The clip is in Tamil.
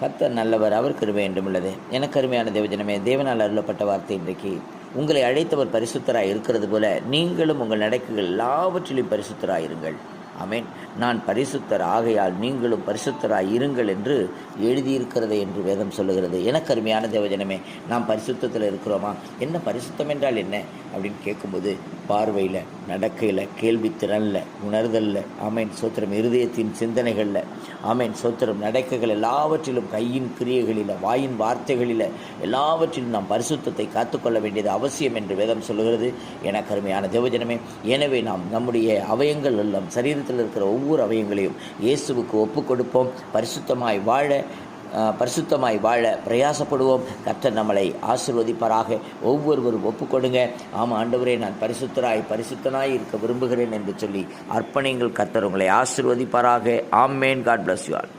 கர்த்தர் நல்லவர், அவர் கிருபை என்றும் உள்ளது. எனக்கு அருமையான தேவஜனமே, தேவனால் அருளப்பட்ட வார்த்தை இன்றைக்கு உங்களை அழைத்தவர் பரிசுத்தராய் இருக்கிறது போல நீங்களும் உங்கள் நடக்கைகள் எல்லாவற்றிலும் பரிசுத்தராய் இருங்கள். ஆமேன். நான் பரிசுத்தர் ஆகையால் நீங்களும் பரிசுத்தராய் இருங்கள் என்று எழுதியிருக்கிறது என்று வேதம் சொல்லுகிறது. எனக்கு அருமையான தேவஜனமே, நாம் பரிசுத்தத்தில் இருக்கிறோமா? என்ன பரிசுத்தம் என்றால் என்ன அப்படின்னு கேட்கும்போது, பார்வையில், நடக்கையில், கேள்வித்திறனில், உணர்தலில், ஆமேன் சோத்திரம், இருதயத்தின் சிந்தனைகளில், ஆமேன் சோத்திரம், நடக்கைகள் எல்லாவற்றிலும், கையின் கிரியைகளில், வாயின் வார்த்தைகளில் எல்லாவற்றிலும் நாம் பரிசுத்தத்தை காத்துக்கொள்ள வேண்டியது அவசியம் என்று வேதம் சொல்லுகிறது. எனக்கு அருமையான தேவஜனமே, எனவே நாம் நம்முடைய அவயங்கள் எல்லாம், சரீரத்தில் இருக்கிற ஒவ்வொரு அவயங்களையும் இயேசுவுக்கு ஒப்பு கொடுப்போம். பரிசுத்தமாய் வாழ பிரயாசப்படுவோம். கர்த்தர் நம்மளை ஆசீர்வதிப்பாராக. ஒவ்வொருவரும் ஒப்புக்கொடுங்க. ஆமாம் ஆண்டவரே, நான் பரிசுத்தனாய் இருக்க விரும்புகிறேன் என்று சொல்லி அர்ப்பணிங்கள். கர்த்தர் உங்களை ஆசீர்வதிப்பாராக. ஆமேன். God bless you all.